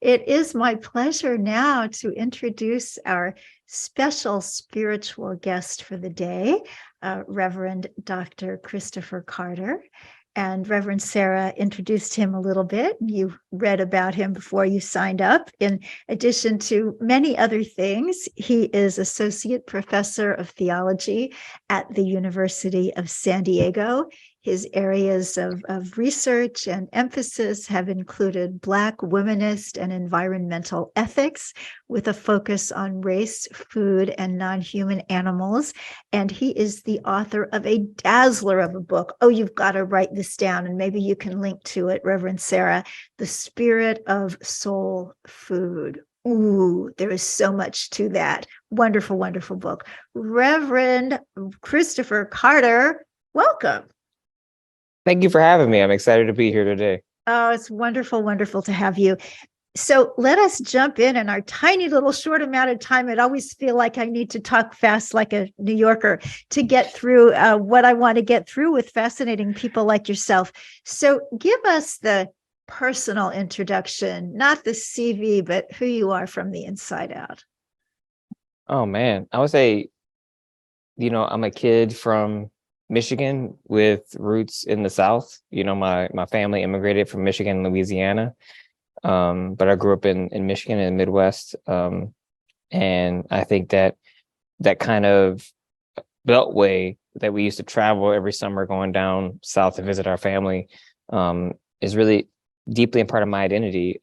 It is my pleasure now to introduce our special spiritual guest for the day, Reverend Dr. Christopher Carter. And Reverend Sarah introduced him a little bit. You read about him before you signed up. In addition to many other things, he is Associate Professor of Theology at the University of San Diego. His areas of research and emphasis have included Black womanist and environmental ethics, with a focus on race, food, and non-human animals. And he is the author of a dazzler of a book. Oh, you've got to write this down, and maybe you can link to it, Reverend Sarah. The Spirit of Soul Food. Ooh, there is so much to that. Wonderful, wonderful book. Reverend Christopher Carter, welcome. Thank you for having me. I'm excited to be here today. Oh, it's wonderful, wonderful to have you. So let us jump in our tiny little short amount of time. I always feel like I need to talk fast like a New Yorker to get through what I want to get through with fascinating people like yourself. So give us the personal introduction, not the CV, but who you are from the inside out. Oh man, I would say, I'm a kid from Michigan with roots in the South. My family immigrated from Michigan and Louisiana. But I grew up in Michigan and the Midwest. And I think that kind of beltway that we used to travel every summer going down south to visit our family is really deeply a part of my identity.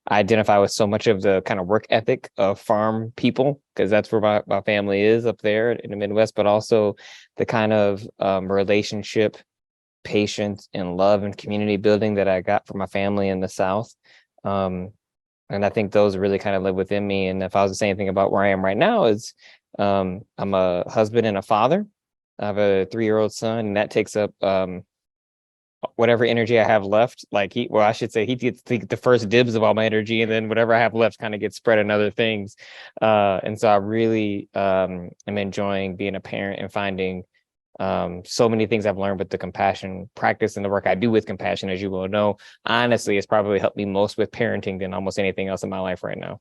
I identify with so much of the kind of work ethic of farm people, because that's where my family is up there in the Midwest, but also the kind of relationship, patience, and love and community building that I got from my family in the South. And I think those really kind of live within me. And if I was to say anything about where I am right now, is I'm a husband and a father. I have a 3-year-old son, and that takes up whatever energy I have left. I should say he gets the first dibs of all my energy, and then whatever I have left kind of gets spread on other things. And so I really am enjoying being a parent and finding so many things I've learned with the compassion practice and the work I do with compassion, as you will know. Honestly, it's probably helped me most with parenting than almost anything else in my life right now.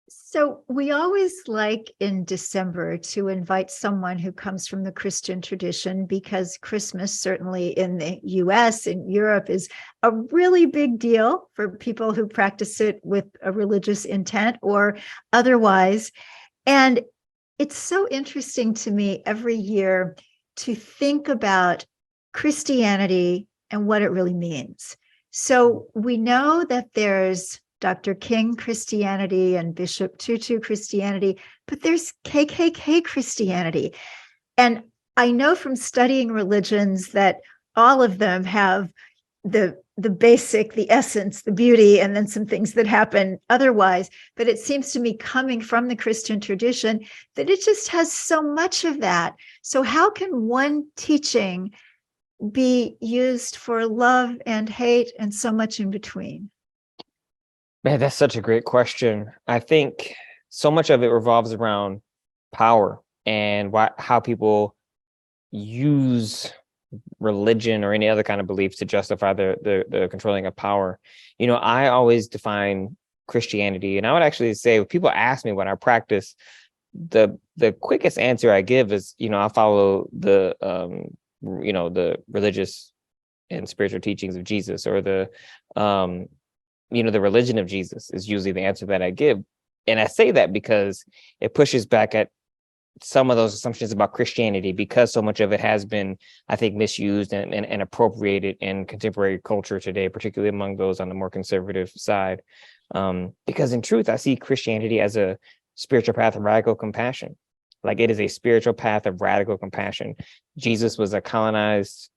So we always like in December to invite someone who comes from the Christian tradition, because Christmas, certainly in the US and Europe, is a really big deal for people who practice it with a religious intent or otherwise. And it's so interesting to me every year to think about Christianity and what it really means. So we know that there's Dr. King Christianity and Bishop Tutu Christianity, but there's KKK Christianity. And I know from studying religions that all of them have the basic, the essence, the beauty, and then some things that happen otherwise. But it seems to me, coming from the Christian tradition, that it just has so much of that. So how can one teaching be used for love and hate and so much in between? Man, that's such a great question. I think so much of it revolves around power and how people use religion or any other kind of beliefs to justify the controlling of power. I always define Christianity, and I would actually say, when people ask me what I practice, the quickest answer I give is, I follow the religious and spiritual teachings of Jesus, or the religion of Jesus is usually the answer that I give. And I say that because it pushes back at some of those assumptions about Christianity, because so much of it has been, I think, misused and appropriated in contemporary culture today, particularly among those on the more conservative side. Because in truth, I see Christianity as a spiritual path of radical compassion. Like, it is a spiritual path of radical compassion. Jesus was a colonized,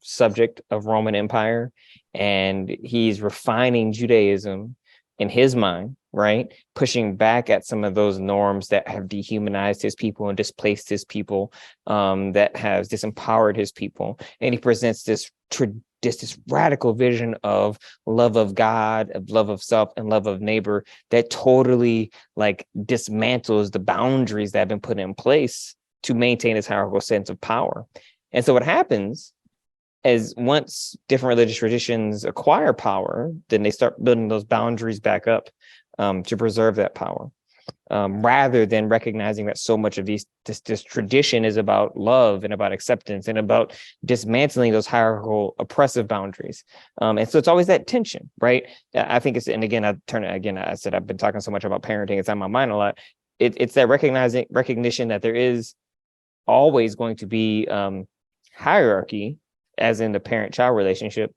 subject of Roman Empire, and he's refining Judaism in his mind, right? Pushing back at some of those norms that have dehumanized his people and displaced his people, that has disempowered his people. And he presents this radical vision of love of God, of love of self, and love of neighbor that totally dismantles the boundaries that have been put in place to maintain this hierarchical sense of power. And so what happens as once different religious traditions acquire power, then they start building those boundaries back up to preserve that power, rather than recognizing that so much of this tradition is about love and about acceptance and about dismantling those hierarchical oppressive boundaries. And so it's always that tension, right? I think it's, and again, I said I've been talking so much about parenting, it's on my mind a lot. It's that recognition that there is always going to be hierarchy, as in the parent-child relationship,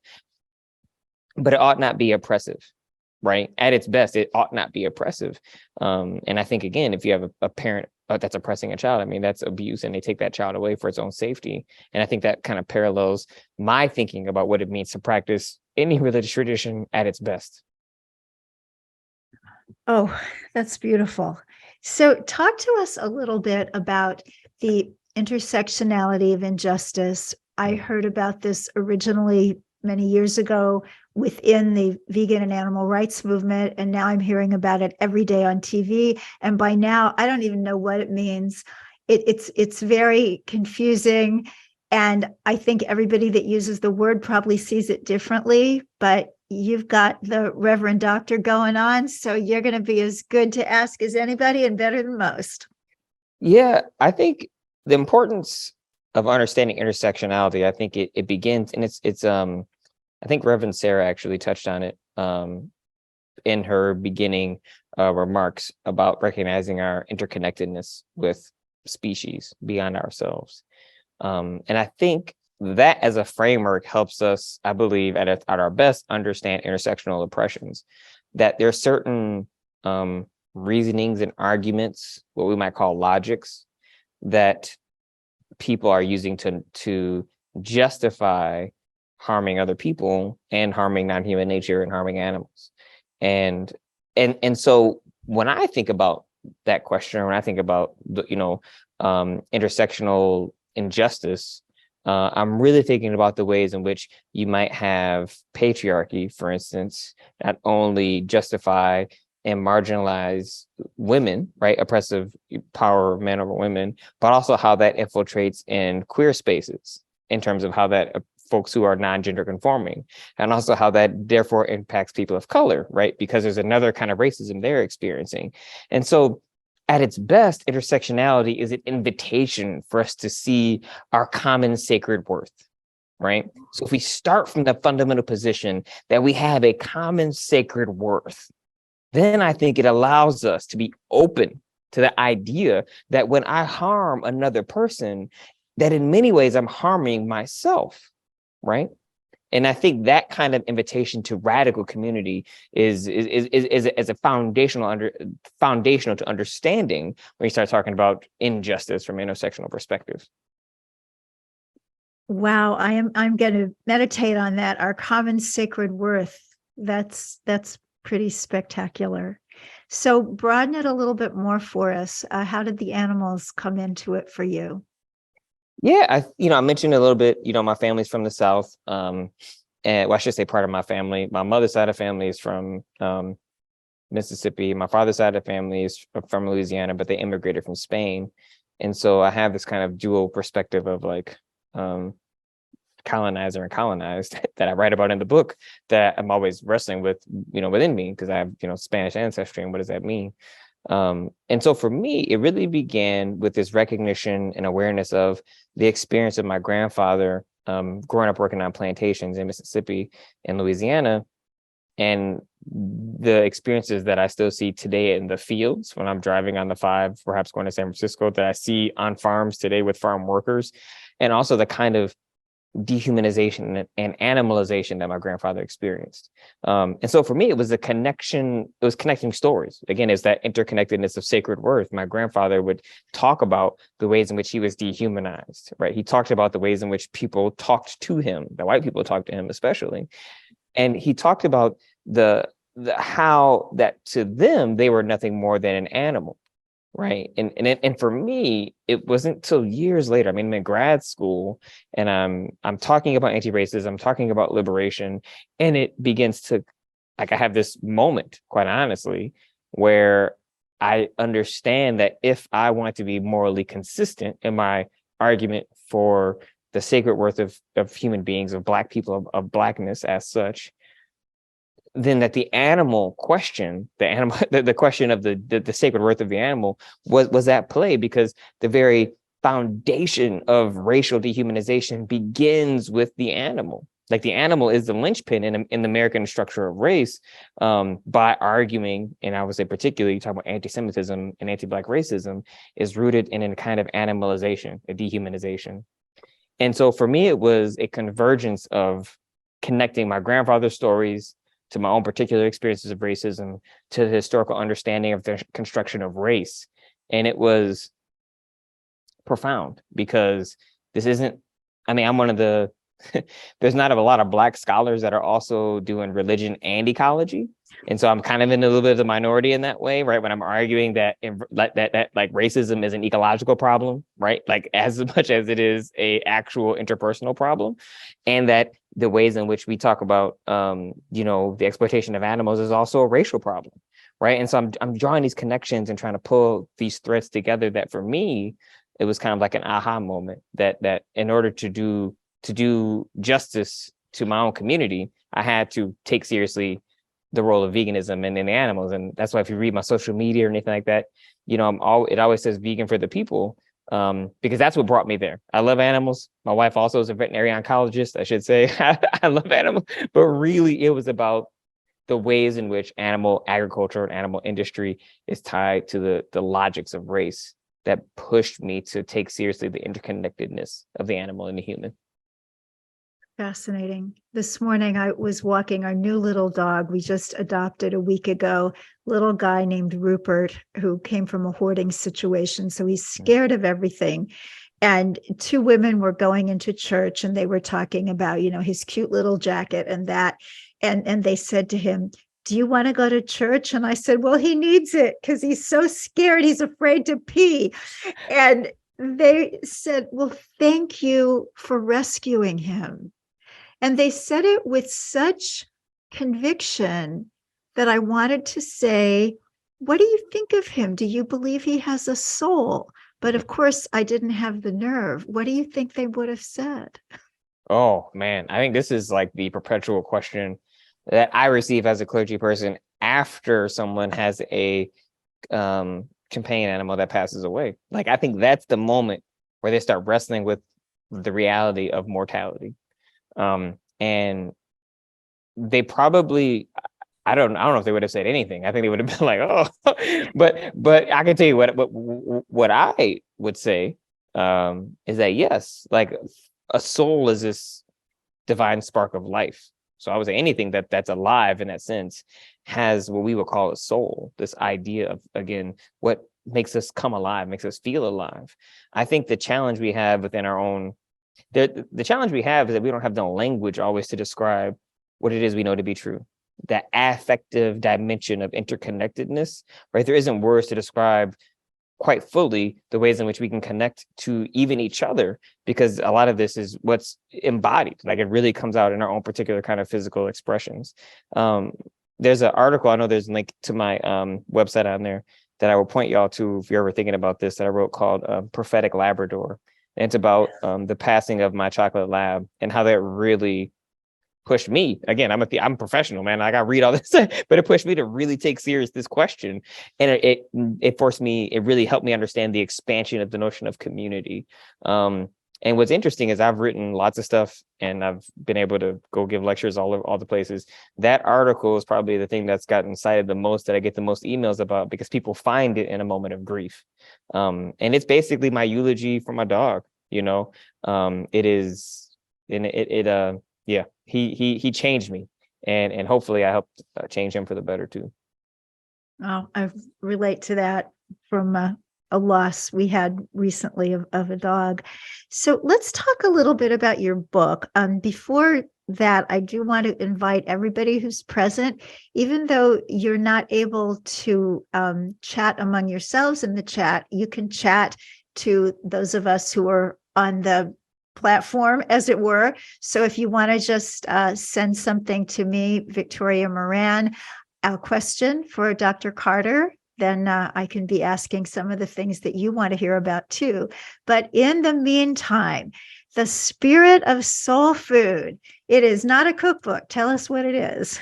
but it ought not be oppressive, right? At its best, it ought not be oppressive. And I think, again, if you have a parent that's oppressing a child, I mean, that's abuse, and they take that child away for its own safety. And I think that kind of parallels my thinking about what it means to practice any religious tradition at its best. Oh, that's beautiful. So talk to us a little bit about the intersectionality of injustice. I heard about this originally many years ago within the vegan and animal rights movement, and now I'm hearing about it every day on TV. And by now, I don't even know what it means. It's very confusing. And I think everybody that uses the word probably sees it differently, but you've got the Reverend Doctor going on, so you're going to be as good to ask as anybody and better than most. Yeah, I think the importance of understanding intersectionality, I think it begins, and it's I think Reverend Sarah actually touched on it in her beginning remarks about recognizing our interconnectedness with species beyond ourselves. And I think that as a framework helps us, I believe, at our best, understand intersectional oppressions, that there are certain reasonings and arguments, what we might call logics, that people are using to justify harming other people and harming non-human nature and harming animals. And so when I think about that question, or when I think about intersectional injustice, I'm really thinking about the ways in which you might have patriarchy, for instance, not only justify and marginalize women, right? Oppressive power of men over women, but also how that infiltrates in queer spaces in terms of how that folks who are non-gender conforming, and also how that therefore impacts people of color, right? Because there's another kind of racism they're experiencing. And so at its best, intersectionality is an invitation for us to see our common sacred worth, right? So if we start from the fundamental position that we have a common sacred worth, then I think it allows us to be open to the idea that when I harm another person, that in many ways I'm harming myself, right? And I think that kind of invitation to radical community is a foundational to understanding when you start talking about injustice from intersectional perspectives. Wow, I'm going to meditate on that. Our common sacred worth. That's pretty spectacular. So broaden it a little bit more for us. How did the animals come into it for you? Yeah, I mentioned a little bit, my family's from the South. And well, I should say part of my family. My mother's side of family is from Mississippi. My father's side of family is from Louisiana, but they immigrated from Spain. And so I have this kind of dual perspective of like colonizer and colonized that I write about in the book, that I'm always wrestling with, within me, because I have, Spanish ancestry, and what does that mean? And so for me, it really began with this recognition and awareness of the experience of my grandfather growing up working on plantations in Mississippi and Louisiana, and the experiences that I still see today in the fields when I'm driving on the 5, perhaps going to San Francisco, that I see on farms today with farm workers, and also the kind of dehumanization and animalization that my grandfather experienced. And so for me, it was a connection. It was connecting stories. Again, it's that interconnectedness of sacred worth. My grandfather would talk about the ways in which he was dehumanized, right? He talked about the ways in which people talked to him, the white people talked to him especially. And he talked about the how that to them, they were nothing more than an animal. Right. And for me, it wasn't till years later. I mean, I'm in grad school and I'm talking about anti-racism, I'm talking about liberation, and it begins to, like, I have this moment, quite honestly, where I understand that if I want to be morally consistent in my argument for the sacred worth of human beings, of Black people, of Blackness as such, then that the animal question, the question of the sacred worth of the animal was at play, because the very foundation of racial dehumanization begins with the animal. Like the animal is the linchpin in the American structure of race, by arguing, and I would say particularly talking about anti-Semitism and anti-Black racism, is rooted in a kind of animalization, a dehumanization. And so for me, it was a convergence of connecting my grandfather's stories to my own particular experiences of racism, to the historical understanding of the construction of race. And it was profound, because this isn't, I mean, I'm one of the, there's not a lot of Black scholars that are also doing religion and ecology. And so I'm kind of in a little bit of the minority in that way, right? When I'm arguing that like racism is an ecological problem, right? Like as much as it is a actual interpersonal problem, and that the ways in which we talk about, the exploitation of animals is also a racial problem, right? And so I'm drawing these connections and trying to pull these threads together. That for me, it was kind of like an aha moment, that in order to do justice to my own community, I had to take seriously the role of veganism and in the animals. And that's why if you read my social media or anything like that, it always says vegan for the people, because that's what brought me there. I love animals. My wife also is a veterinary oncologist, I should say. I love animals, but really it was about the ways in which animal agriculture and animal industry is tied to the logics of race that pushed me to take seriously the interconnectedness of the animal and the human. Fascinating. This morning I was walking our new little dog we just adopted a week ago, little guy named Rupert, who came from a hoarding situation. So he's scared of everything. And two women were going into church and they were talking about, his cute little jacket and that. And they said to him, "Do you want to go to church?" And I said, "Well, he needs it because he's so scared. He's afraid to pee." And they said, "Well, thank you for rescuing him." And they said it with such conviction that I wanted to say, "What do you think of him? Do you believe he has a soul?" But of course, I didn't have the nerve. What do you think they would have said? Oh, man. I think this is like the perpetual question that I receive as a clergy person after someone has a companion animal that passes away. Like, I think that's the moment where they start wrestling with the reality of mortality. And they probably, I don't know if they would have said anything. I think they would have been like, "Oh," but I can tell you what I would say, is that yes, like a soul is this divine spark of life. So I would say anything that's alive in that sense has what we would call a soul, this idea of, again, what makes us come alive, makes us feel alive. I think the challenge we have within our own, the challenge we have is that we don't have the language always to describe what it is we know to be true. That affective dimension of interconnectedness, right? There isn't words to describe quite fully the ways in which we can connect to even each other, because a lot of this is what's embodied. Like it really comes out in our own particular kind of physical expressions. There's an article, I know there's a link to my website on there that I will point y'all to if you're ever thinking about this, that I wrote called Prophetic Labrador. And it's about the passing of my chocolate lab and how that really pushed me. Again, I'm a professional, man. Like I read all this, but it pushed me to really take serious this question. And it forced me, it really helped me understand the expansion of the notion of community. And what's interesting is I've written lots of stuff and I've been able to go give lectures all the places. That article is probably the thing that's gotten cited the most, that I get the most emails about, because people find it in a moment of grief. And it's basically my eulogy for my dog, it is, and yeah, he changed me, and hopefully I helped change him for the better too. Oh, I relate to that from a loss we had recently of a dog. So let's talk a little bit about your book. Before that, I do want to invite everybody who's present, even though you're not able to chat among yourselves in the chat, you can chat to those of us who are on the platform, as it were. So if you want to just send something to me, Victoria Moran, a question for Dr. Carter, then I can be asking some of the things that you want to hear about too. But in the meantime, The Spirit of Soul Food. It is not a cookbook. Tell us what it is.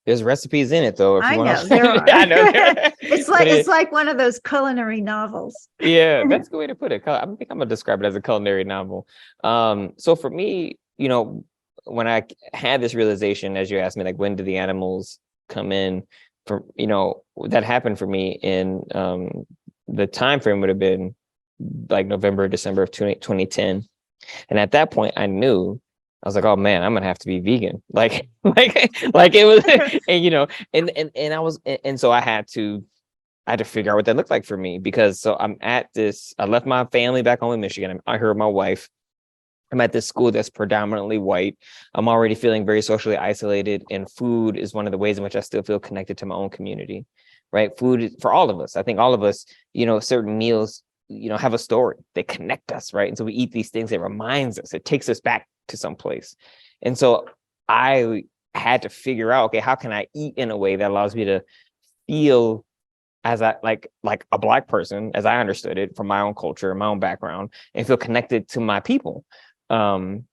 There's recipes in it though, if you I want know there to. are. I know there, It's but like one of those culinary novels. yeah, that's a good way to put it. I think I'm gonna describe it as a culinary novel. So for me, when I had this realization, as you asked me, like when do the animals come in? For that happened for me in the time frame would have been like November, December of 2010. And at that point, I knew I was like, oh man, I'm gonna have to be vegan. Like it was, and I was, and so I had to figure out what that looked like for me because so I left my family back home in Michigan. I'm out here with my wife. I'm at this school that's predominantly white. I'm already feeling very socially isolated, and food is one of the ways in which I still feel connected to my own community, right? Food for all of us. I think all of us, certain meals, have a story. They connect us, right? And so we eat these things. It reminds us. It takes us back to some place. And so I had to figure out, okay, how can I eat in a way that allows me to feel as I like a Black person, as I understood it from my own culture, my own background, and feel connected to my people. And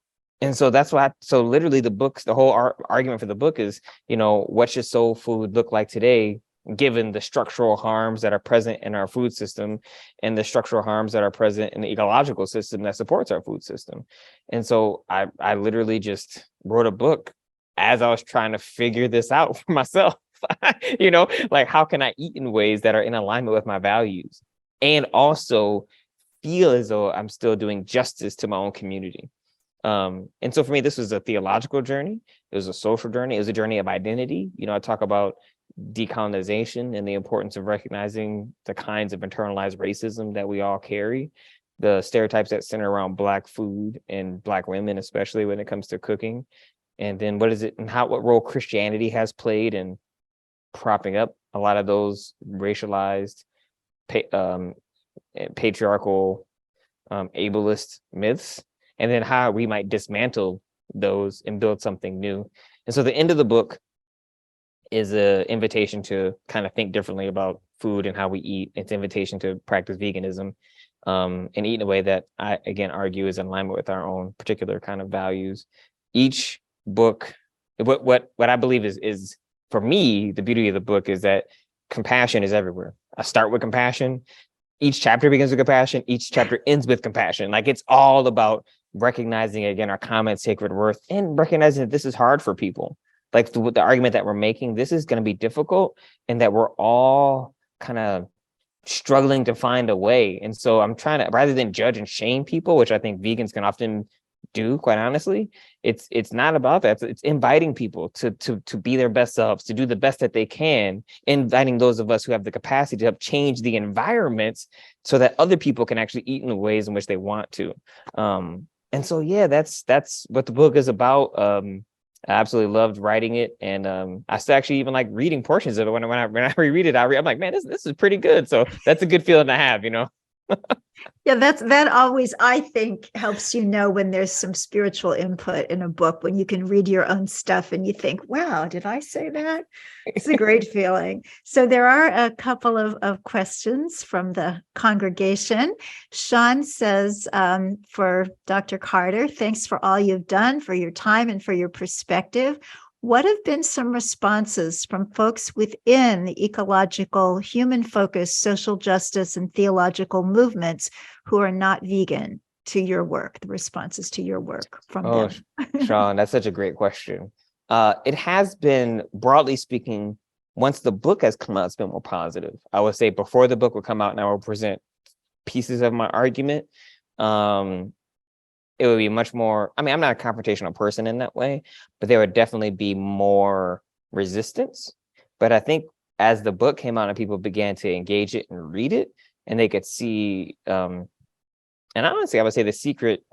so that's why. So literally, the whole argument for the book is, what should soul food look like today, given the structural harms that are present in our food system, and the structural harms that are present in the ecological system that supports our food system. And so I literally just wrote a book as I was trying to figure this out for myself. Like how can I eat in ways that are in alignment with my values and also feel as though I'm still doing justice to my own community. And so for me, this was a theological journey. It was a social journey. It was a journey of identity. I talk about decolonization and the importance of recognizing the kinds of internalized racism that we all carry, the stereotypes that center around Black food and Black women, especially when it comes to cooking. And then what is it and what role Christianity has played in propping up a lot of those racialized, patriarchal, ableist myths, and then how we might dismantle those and build something new. And so the end of the book is an invitation to kind of think differently about food and how we eat. It's an invitation to practice veganism and eat in a way that I, again, argue is in alignment with our own particular kind of values. Each book, what I believe is for me, the beauty of the book is that compassion is everywhere. I start with compassion. Each chapter begins with compassion. Each chapter ends with compassion. Like it's all about recognizing, again, our common sacred worth and recognizing that this is hard for people. Like the argument that we're making, this is going to be difficult and that we're all kind of struggling to find a way. And so I'm trying to, rather than judge and shame people, which I think vegans can often do, quite honestly, it's not about that. It's inviting people to be their best selves, to do the best that they can, inviting those of us who have the capacity to help change the environments so that other people can actually eat in the ways in which they want to. And so yeah, that's what the book is about. I absolutely loved writing it, and I still actually even like reading portions of it. When I reread it, I'm like, man, this is pretty good. So that's a good feeling to have, Yeah, that always, I think, helps when there's some spiritual input in a book, when you can read your own stuff and you think, wow, did I say that? It's a great feeling. So there are a couple of questions from the congregation. Sean says, for Dr. Carter, thanks for all you've done, for your time and for your perspective. What have been some responses from folks within the ecological, human-focused social justice and theological movements who are not vegan to your work, the responses to your work from them? Sean, that's such a great question. It has been, broadly speaking, once the book has come out, it's been more positive. I would say before the book would come out and I will present pieces of my argument, it would be much more, I'm not a confrontational person in that way, but there would definitely be more resistance. But I think as the book came out and people began to engage it and read it, and they could see, and honestly, I would say the secret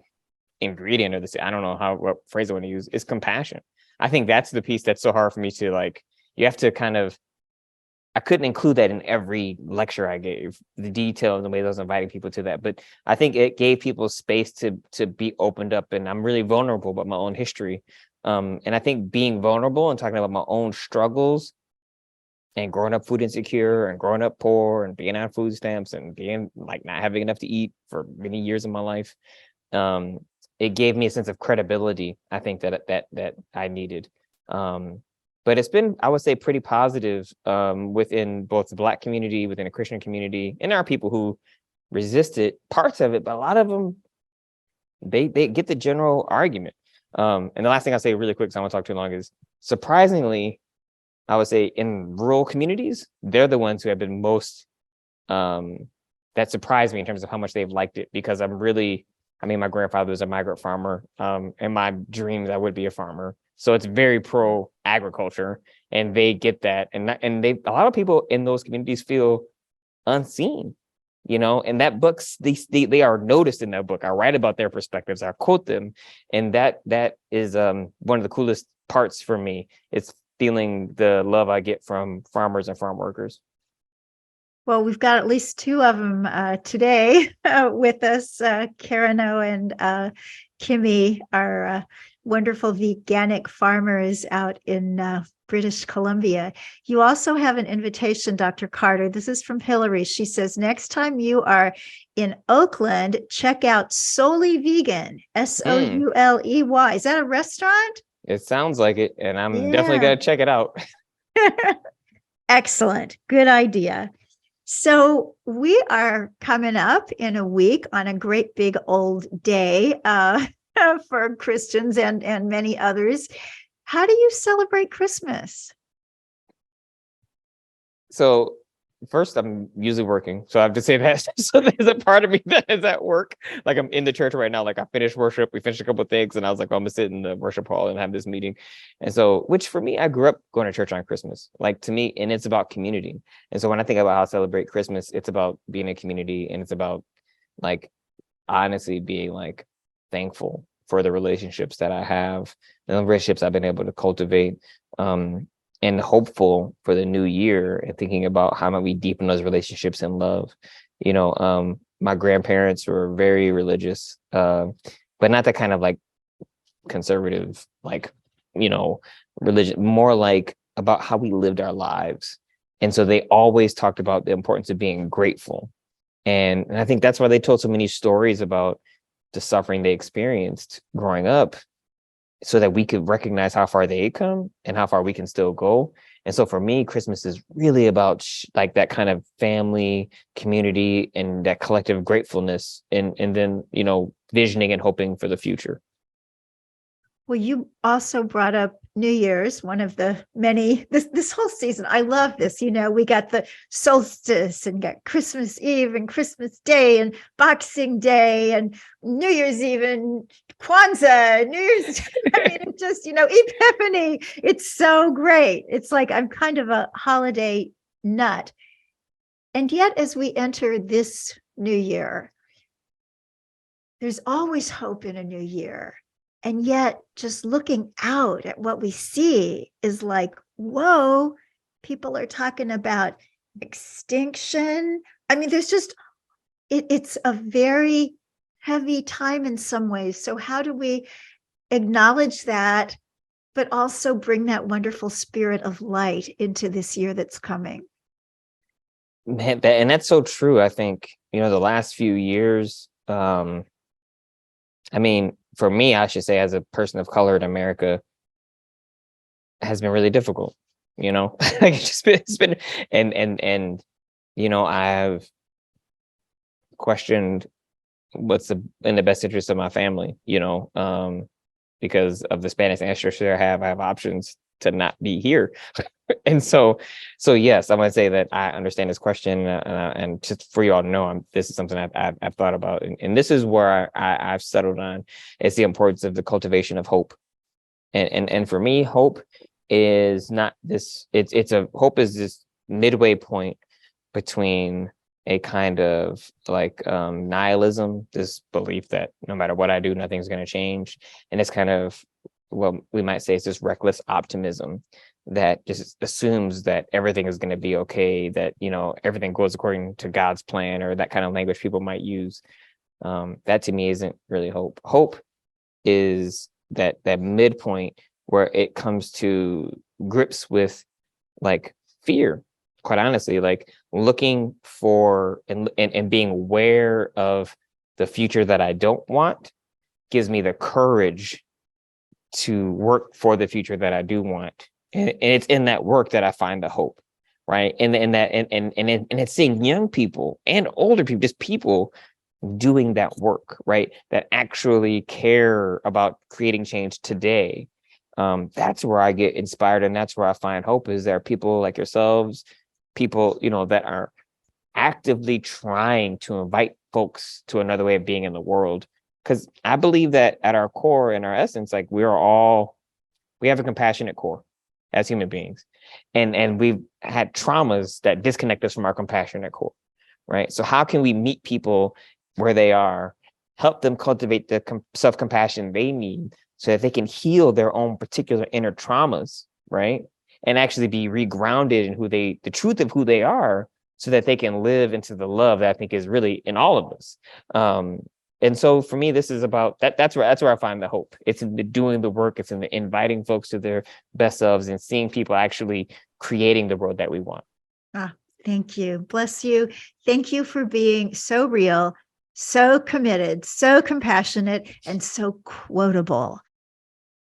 ingredient of this, I don't know what phrase I want to use, is compassion. I think that's the piece that's so hard for me to you have to kind of, I couldn't include that in every lecture I gave, the detail and the way I was inviting people to that. But I think it gave people space to be opened up. And I'm really vulnerable about my own history. And I think being vulnerable and talking about my own struggles and growing up food insecure and growing up poor and being on food stamps and being not having enough to eat for many years of my life, it gave me a sense of credibility, I think that I needed. But it's been, I would say, pretty positive within both the Black community, within the Christian community, and there are people who resisted parts of it, but a lot of them, they get the general argument. And the last thing I'll say really quick, because I won't talk too long, is surprisingly, I would say in rural communities, they're the ones who have been most, that surprised me in terms of how much they've liked it, because my grandfather was a migrant farmer. In my dreams, I would be a farmer. So it's very pro agriculture, and they get that. And a lot of people in those communities feel unseen, and that books, they are noticed in that book. I write about their perspectives, I quote them. And that is one of the coolest parts for me. It's feeling the love I get from farmers and farm workers. Well, we've got at least two of them today with us. Karano and Kimmy are wonderful veganic farmers out in British Columbia. You also have an invitation, Dr. Carter. This is from Hillary. She says, next time you are in Oakland, check out Solely Vegan, Souley. Is that a restaurant? It sounds like it, and I'm definitely going to check it out. Excellent. Good idea. So we are coming up in a week on a great big old day for Christians and many others. How do you celebrate Christmas? So first, I'm usually working, so I have to say that. So there's a part of me that is at work. Like, I'm in the church right now. Like, I finished worship. We finished a couple of things, and I was like, well, I'm gonna sit in the worship hall and have this meeting. And so, which for me, I grew up going to church on Christmas. Like, to me, and it's about community. And so when I think about how I celebrate Christmas, it's about being a community, and it's about, like, honestly being like thankful for the relationships that I have, and the relationships I've been able to cultivate. And hopeful for the new year, and thinking about how might we deepen those relationships in love. My grandparents were very religious, but not that kind of like conservative, like, religion, more like about how we lived our lives. And so they always talked about the importance of being grateful. And I think that's why they told so many stories about the suffering they experienced growing up, so that we could recognize how far they come and how far we can still go. And so for me, Christmas is really about like that kind of family, community, and that collective gratefulness, and then, visioning and hoping for the future. Well, you also brought up New Year's, one of the many, this whole season. I love this. We got the solstice and got Christmas Eve and Christmas Day and Boxing Day and New Year's Eve and Kwanzaa, New Year's, it just, Epiphany. It's so great. It's like I'm kind of a holiday nut. And yet, as we enter this new year, there's always hope in a new year. And yet, just looking out at what we see is like, whoa, people are talking about extinction. There's just, it's a very heavy time in some ways. So how do we acknowledge that, but also bring that wonderful spirit of light into this year that's coming? Man, and that's so true. I think, the last few years, for me, I should say, as a person of color in America, has been really difficult. Like, it's been, and I have questioned what's in the best interest of my family. Because of the Spanish ancestry I have options to not be here. And so yes, I'm going to say that I understand this question, and just for you all to know, this is something I've thought about, and this is where I've settled on. It's the importance of the cultivation of hope, and for me, hope is not this. Hope is this midway point between a kind of like nihilism, this belief that no matter what I do, nothing's going to change, and it's kind of, well, we might say it's this reckless optimism that just assumes that everything is going to be okay, that everything goes according to God's plan, or that kind of language people might use. That to me isn't really hope. Hope is that midpoint where it comes to grips with like fear, quite honestly, like looking for and being aware of the future that I don't want, gives me the courage to work for the future that I do want. And it's in that work that I find the hope, right? And it's seeing young people and older people, just people doing that work, right? That actually care about creating change today. That's where I get inspired, and that's where I find hope. Is there are people like yourselves, people, that are actively trying to invite folks to another way of being in the world. Because I believe that at our core, in our essence, like we have a compassionate core as human beings, and we've had traumas that disconnect us from our compassionate core, right? So how can we meet people where they are, help them cultivate the self-compassion they need so that they can heal their own particular inner traumas, right? And actually be regrounded in the truth of who they are, so that they can live into the love that I think is really in all of us. And so for me, this is about that. That's where I find the hope. It's in the doing the work. It's in the inviting folks to their best selves and seeing people actually creating the world that we want. Ah, thank you. Bless you. Thank you for being so real, so committed, so compassionate, and so quotable.